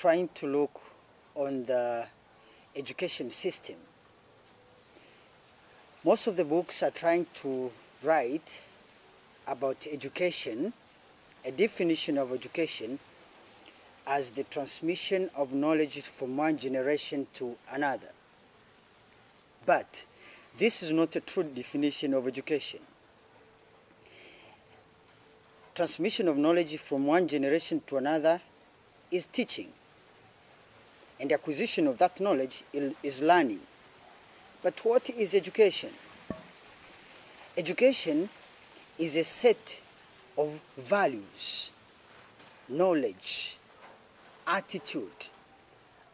trying to look on the education system, most of the books are trying to write about education, a definition of education as the transmission of knowledge from one generation to another. But this is not a true definition of education. Transmission of knowledge from one generation to another is teaching, and the acquisition of that knowledge is learning. But what is education? Education is a set of values, knowledge, attitude,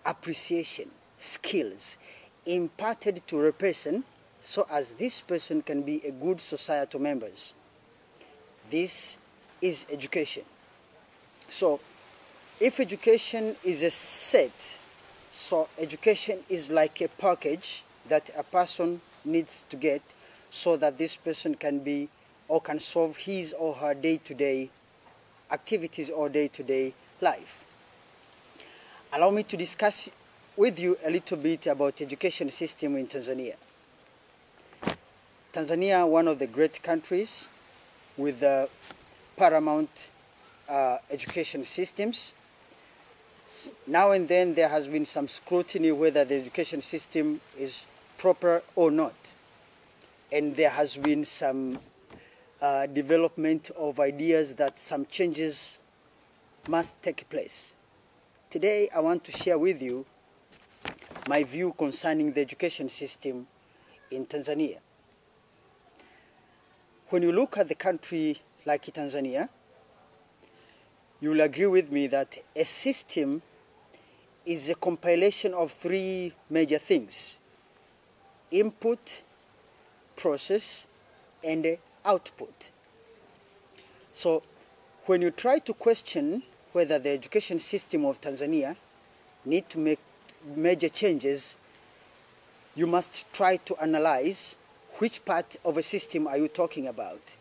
appreciation, skills imparted to a person so as this person can be a good societal member. This is education. So if education is a set, so education is like a package that a person needs to get so that this person can be or can solve his or her day-to-day activities or day-to-day life. Allow me to discuss with you a little bit about education system in Tanzania. Tanzania, one of the great countries with paramount education systems. Now and then there has been some scrutiny whether the education system is proper or not. And there has been some development of ideas that some changes must take place. Today I want to share with you my view concerning the education system in Tanzania. When you look at the country like Tanzania, you will agree with me that a system is a compilation of three major things: input, process, and output. So when you try to question whether the education system of Tanzania need to make major changes, you must try to analyze which part of a system are you talking about.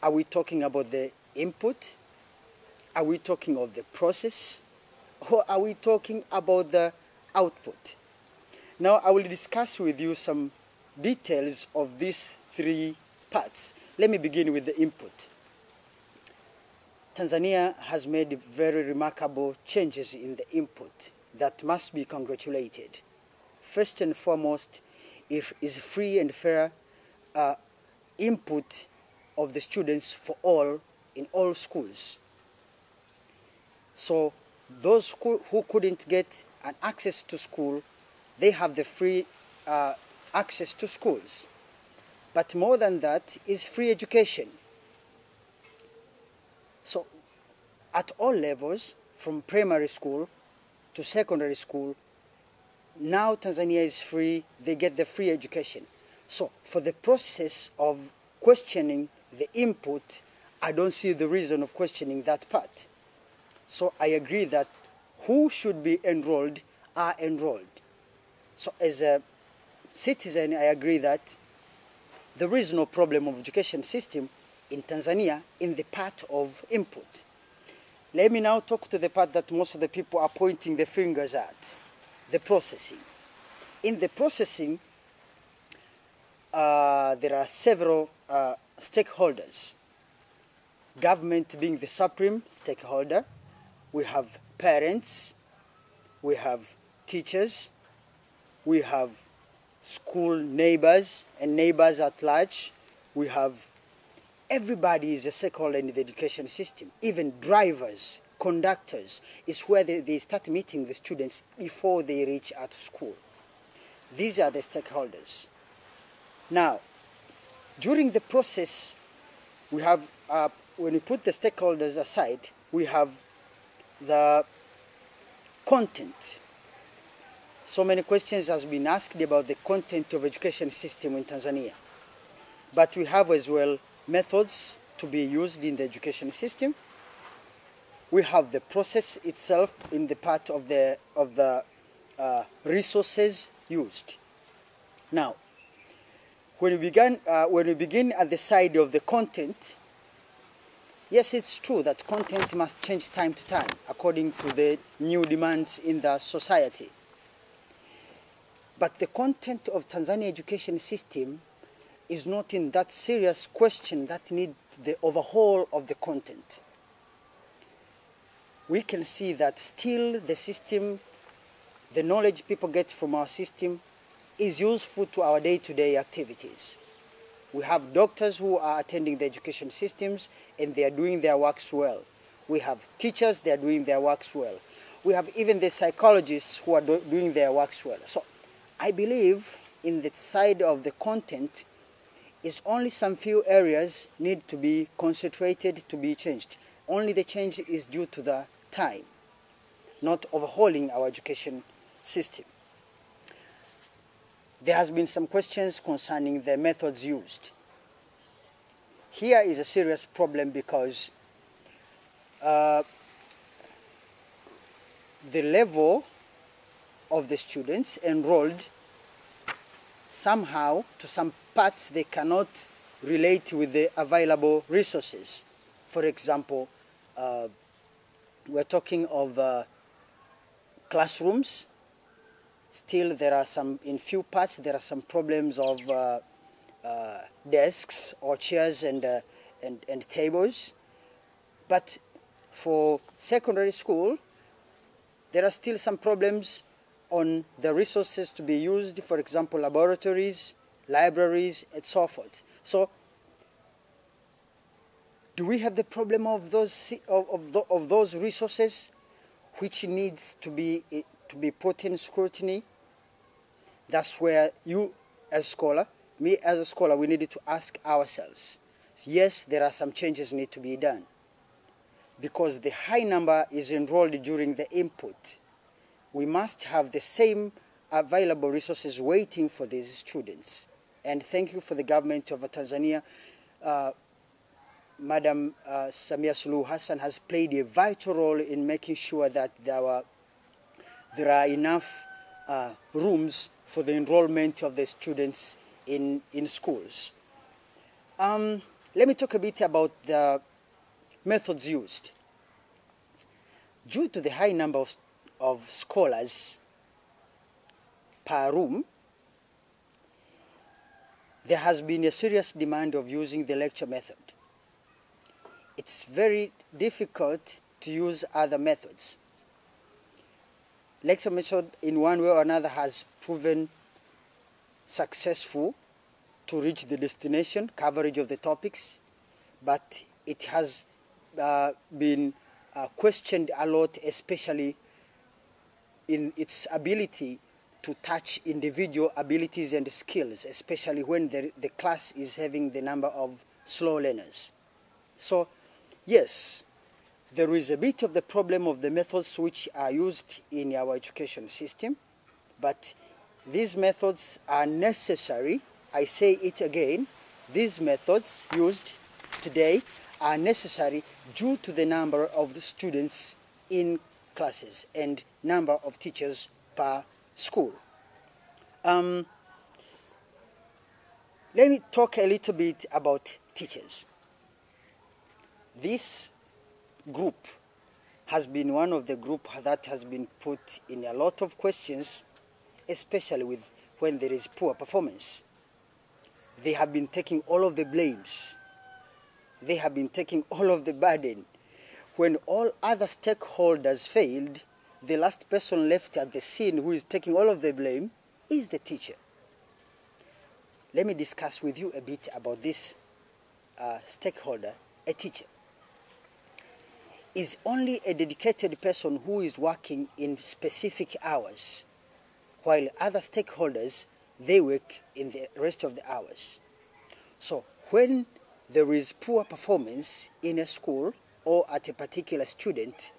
Are we talking about the input? Are we talking of the process? Or are we talking about the output? Now I will discuss with you some details of these three parts. Let me begin with the input. Tanzania has made very remarkable changes in the input that must be congratulated. First and foremost, is free and fair input of the students for all in all schools. So those who couldn't get an access to school, they have the free access to schools. But more than that is free education. So at all levels, from primary school to secondary school, now Tanzania is free, they get the free education. So for the process of questioning the input, I don't see the reason of questioning that part. So I agree that who should be enrolled are enrolled. So as a citizen, I agree that there is no problem of education system in Tanzania in the part of input. Let me now talk to the part that most of the people are pointing the fingers at, the processing. In the processing, there are several stakeholders. Government being the supreme stakeholder. We have parents, we have teachers, we have school neighbors and neighbors at large. We have everybody is a stakeholder in the education system. Even drivers, conductors, is where they start meeting the students before they reach out of school. These are the stakeholders. Now, during the process, we have, when we put the stakeholders aside, we have the content. So many questions has been asked about the content of education system in Tanzania. But we have as well methods to be used in the education system. We have the process itself in the part of the resources used. Now, when we begin at the side of the content, Yes, it's true that content must change time to time according to the new demands in the society. But the content of Tanzania education system is not in that serious question that need the overhaul of the content. We can see that still the system, the knowledge people get from our system is useful to our day-to-day activities. We have doctors who are attending the education systems and they are doing their works well. We have teachers, they are doing their works well. We have even the psychologists who are doing their works well. So I believe in the side of the content is only some few areas need to be concentrated to be changed. Only the change is due to the time, not overhauling our education system. There has been some questions concerning the methods used. Here is a serious problem because the level of the students enrolled, somehow, to some parts, they cannot relate with the available resources. For example, we're talking of classrooms. Still, there are some, in few parts, there are some problems of desks or chairs and tables. But for secondary school, there are still some problems on the resources to be used, for example, laboratories, libraries, and so forth. So, do we have the problem of those resources which needs to be put in scrutiny? That's where you as a scholar, me as a scholar, we needed to ask ourselves, yes, there are some changes need to be done because the high number is enrolled during the input. We must have the same available resources waiting for these students. And thank you for the government of Tanzania. Madam Samia Suluhu Hassan has played a vital role in making sure that there are enough rooms for the enrollment of the students in schools. Let me talk a bit about the methods used. Due to the high number of scholars per room, there has been a serious demand of using the lecture method. It's very difficult to use other methods. Lecture method in one way or another has proven successful to reach the destination, coverage of the topics, but it has been questioned a lot, especially in its ability to touch individual abilities and skills, especially when the class is having the number of slow learners. So, yes, there is a bit of the problem of the methods which are used in our education system, but these methods are necessary. I say it again, these methods used today are necessary due to the number of the students in classes and number of teachers per school. Let me talk a little bit about teachers. This group has been one of the group that has been put in a lot of questions, especially when there is poor performance. They have been taking all of the blames. They have been taking all of the burden. When all other stakeholders failed, the last person left at the scene who is taking all of the blame is the teacher. Let me discuss with you a bit about this stakeholder, a teacher. Is only a dedicated person who is working in specific hours, while other stakeholders, they work in the rest of the hours. So when there is poor performance in a school or at a particular student,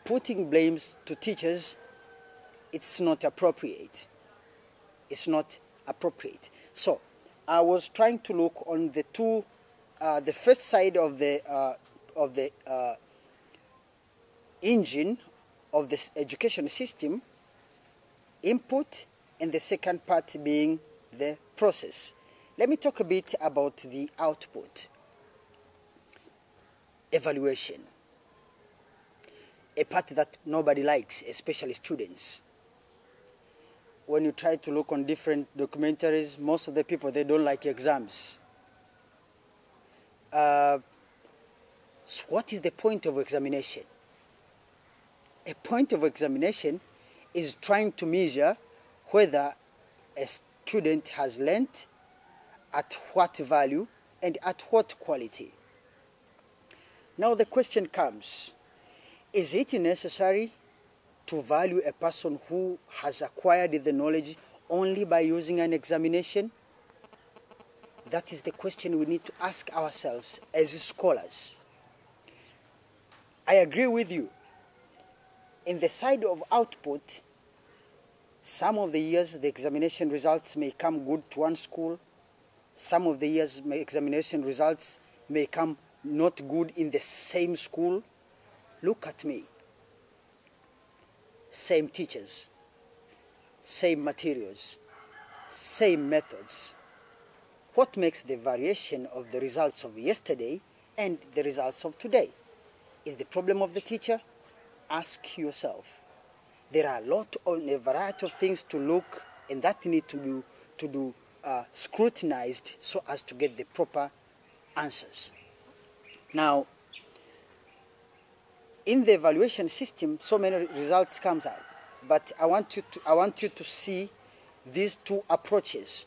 putting blames to teachers, it's not appropriate. It's not appropriate. So I was trying to look on the first side of the engine of this education system, input, and the second part being the process. Let me talk a bit about the output. evaluation, a part that nobody likes, especially students. When you try to look on different documentaries, most of the people, they don't like exams. So what is the point of examination? A point of examination is trying to measure whether a student has learnt, at what value, and at what quality. Now the question comes, is it necessary to value a person who has acquired the knowledge only by using an examination? That is the question we need to ask ourselves as scholars. I agree with you. In the side of output, some of the years the examination results may come good to one school. Some of the years examination results may come not good in the same school. Look at me. Same teachers, same materials, same methods. What makes the variation of the results of yesterday and the results of today? Is the problem of the teacher? Ask yourself. There are a variety of things to look, and that need to be scrutinized so as to get the proper answers. Now, in the evaluation system, so many results comes out, but I want you to see these two approaches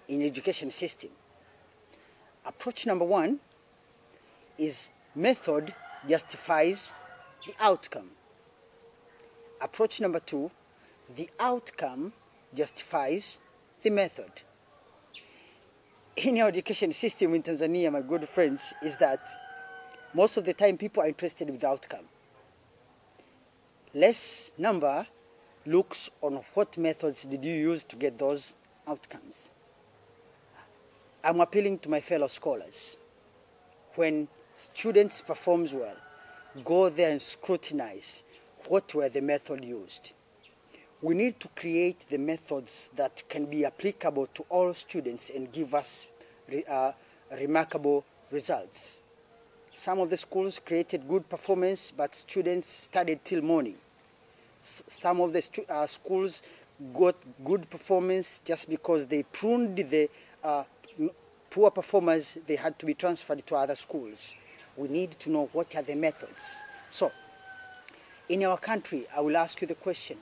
in education system. Approach number one is method justifies the outcome. Approach number two, the outcome justifies the method. In our education system in Tanzania, my good friends, is that most of the time people are interested with the outcome. Less number looks on what methods did you use to get those outcomes. I'm appealing to my fellow scholars. When students perform well, go there and scrutinize what were the methods used. We need to create the methods that can be applicable to all students and give us remarkable results. Some of the schools created good performance, but students studied till morning. Some of the schools got good performance just because they pruned the poor performers. They had to be transferred to other schools. We need to know what are the methods. So, in our country, I will ask you the question,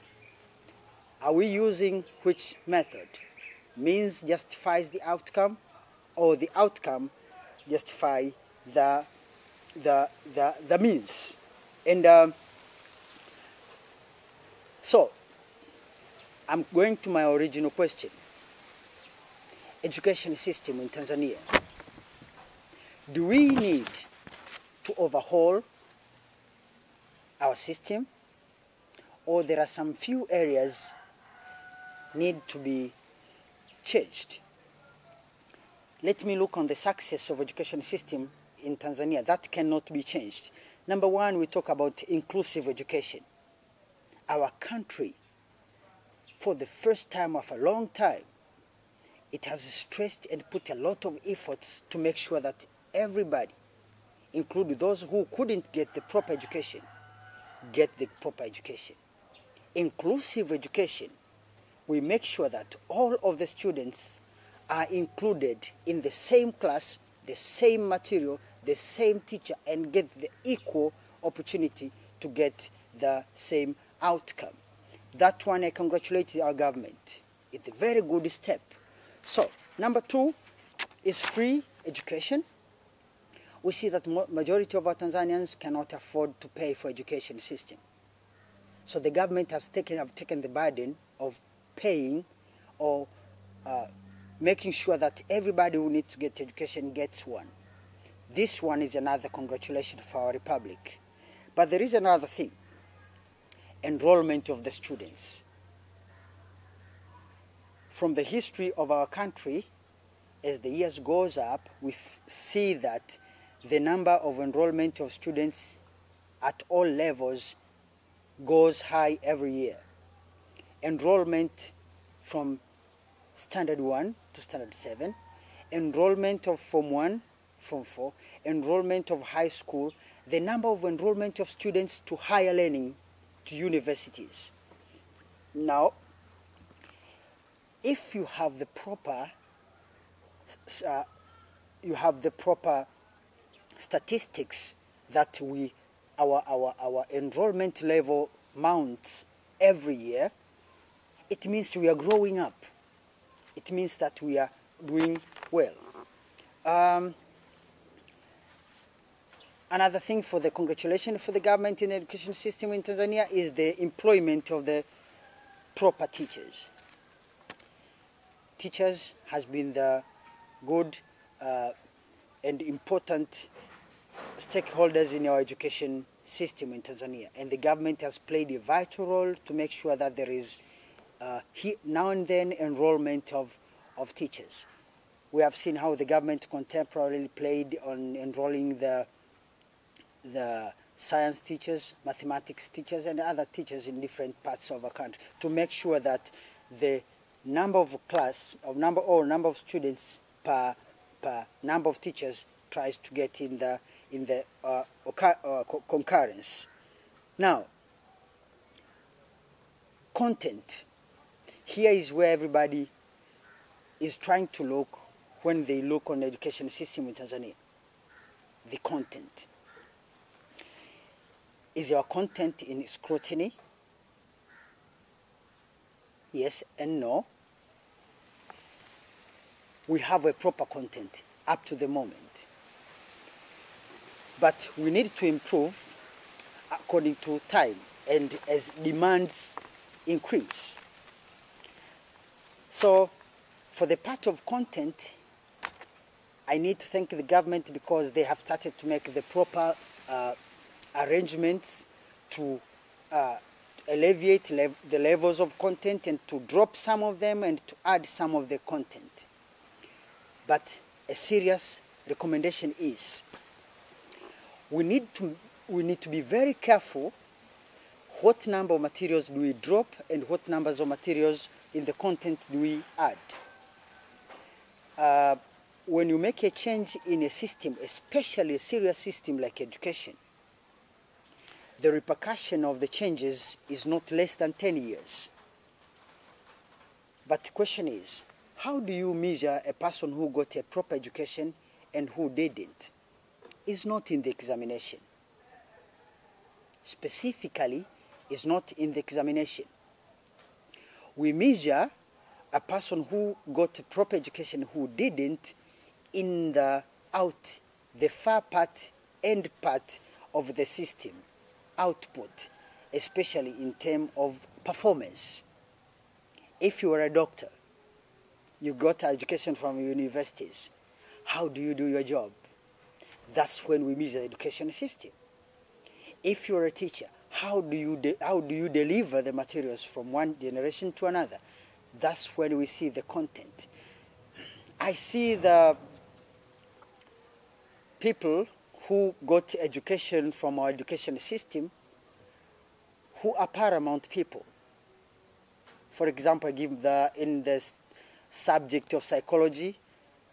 are we using which method? Means justifies the outcome, or the outcome justify the means? And so, I'm going to my original question. Education system in Tanzania. Do we need to overhaul our system, or there are some few areas need to be changed? Let me look on the success of education system in Tanzania. That cannot be changed. Number one, we talk about inclusive education. Our country, for the first time of a long time, it has stressed and put a lot of efforts to make sure that everybody, including those who couldn't get the proper education, get the proper education. Inclusive education, we make sure that all of the students are included in the same class, the same material, the same teacher, and get the equal opportunity to get the same outcome. That one, I congratulate our government. It's a very good step. So, number two is free education. We see that majority of our Tanzanians cannot afford to pay for education system. So the government have taken the burden of paying or making sure that everybody who needs to get education gets one. This one is another congratulation for our republic. But there is another thing, enrollment of the students. From the history of our country, as the years goes up, we see that the number of enrollment of students at all levels goes high every year. Enrollment from Standard 1 to Standard 7, enrollment of Form 1 Form 4, enrollment of high school, the number of enrollment of students to higher learning, to universities. Now, if you have the proper statistics that our enrollment level mounts every year, it means we are growing up. It means that we are doing well. Another thing for the congratulations for the government in the education system in Tanzania is the employment of the proper teachers. Teachers has been the good and important stakeholders in our education system in Tanzania, and the government has played a vital role to make sure that there is now and then enrollment of teachers. We have seen how the government contemporarily played on enrolling the science teachers, mathematics teachers, and other teachers in different parts of our country to make sure that the number of number of students per number of teachers tries to get in the concurrence. Now, content. Here is where everybody is trying to look when they look on the education system in Tanzania. The content. Is our content in scrutiny? Yes and no. We have a proper content up to the moment. But we need to improve according to time and as demands increase. So for the part of content, I need to thank the government because they have started to make the proper arrangements to alleviate the levels of content and to drop some of them and to add some of the content. But a serious recommendation is we need to be very careful what number of materials do we drop and what numbers of materials in the content do we add. When you make a change in a system, especially a serious system like education, the repercussion of the changes is not less than 10 years. But the question is, how do you measure a person who got a proper education and who didn't? It's not in the examination. Specifically, it's not in the examination. We measure a person who got a proper education who didn't in the far part, end part of the system, output, especially in terms of performance. If you are a doctor, you got education from universities, how do you do your job? That's when we measure the education system. If you're a teacher, how do you deliver the materials from one generation to another? That's when we see the content. I see the people who got education from our education system who are paramount people. For example, I give in the subject of psychology,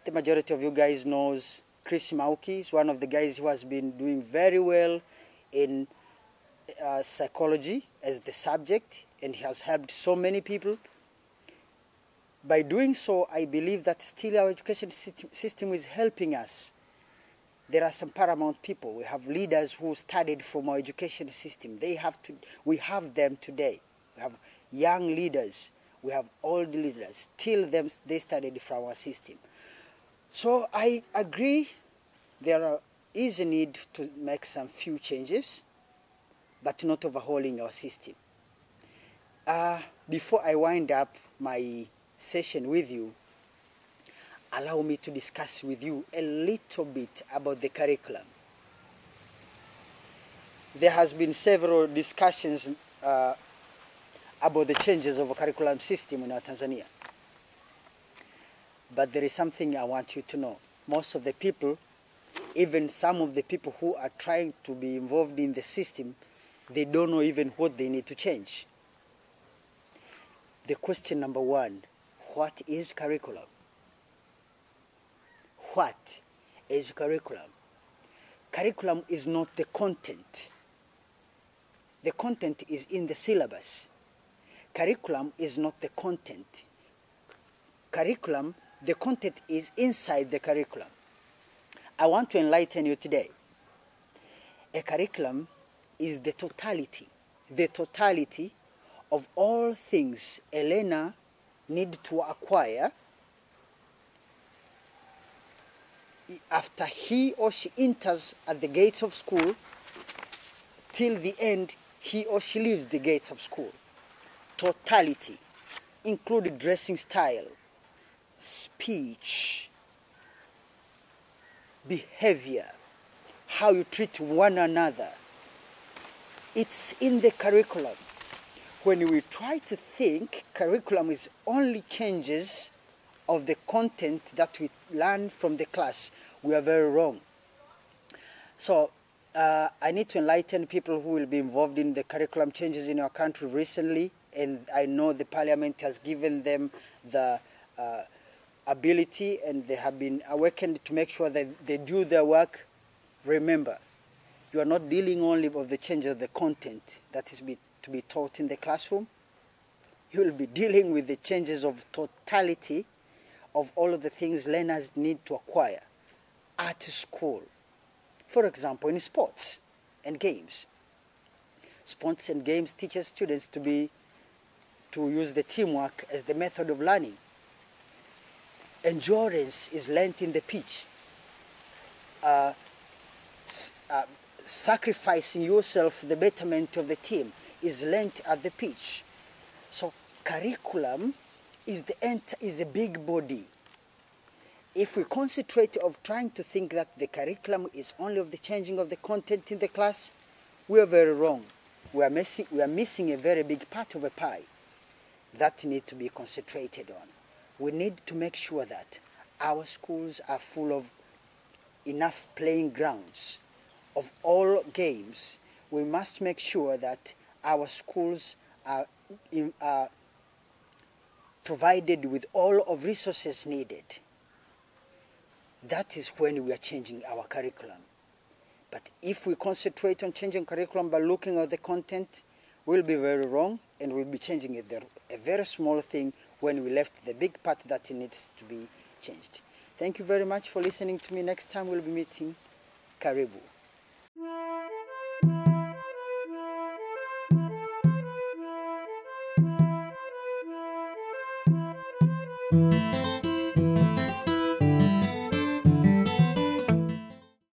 the majority of you guys knows Chris Mauki is one of the guys who has been doing very well in psychology as the subject, and he has helped so many people. By doing so, I believe that still our education system is helping us. There are some paramount people. We have leaders who studied from our education system. We have them today. We have young leaders. We have old leaders. Still they studied from our system. So I agree there is a need to make some few changes, but not overhauling our system. Before I wind up my session with you, allow me to discuss with you a little bit about the curriculum. There has been several discussions about the changes of a curriculum system in our Tanzania. But there is something I want you to know. Most of the people, even some of the people who are trying to be involved in the system, they don't know even what they need to change. The question number one, what is curriculum? What is curriculum. Curriculum is not the content. The content is in the syllabus. Curriculum is not the content. Curriculum, the content is inside the curriculum. I want to enlighten you today. A curriculum is the totality of all things a learner needs to acquire after he or she enters at the gates of school till the end he or she leaves the gates of school. Totality, including dressing style, speech, behavior, how you treat one another. It's in the curriculum. When we try to think curriculum is only changes of the content that we learn from the class, we are very wrong. So I need to enlighten people who will be involved in the curriculum changes in our country recently, and I know the parliament has given them the ability and they have been awakened to make sure that they do their work. Remember, you are not dealing only with the change of the content that is to be taught in the classroom. You will be dealing with the changes of totality of all of the things learners need to acquire at school. For example, in sports and games. Sports and games teaches students to use the teamwork as the method of learning. Endurance is learnt in the pitch. Sacrificing yourself for the betterment of the team is learnt at the pitch. So curriculum is the big body. If we concentrate of trying to think that the curriculum is only of the changing of the content in the class, we are very wrong. We are missing a very big part of a pie that need to be concentrated on. We need to make sure that our schools are full of enough playing grounds of all games. We must make sure that our schools are provided with all of resources needed. That is when we are changing our curriculum. But if we concentrate on changing curriculum by looking at the content, we'll be very wrong, and we'll be changing a very small thing when we left the big part that needs to be changed. Thank you very much for listening to me. Next time we'll be meeting. Karibu.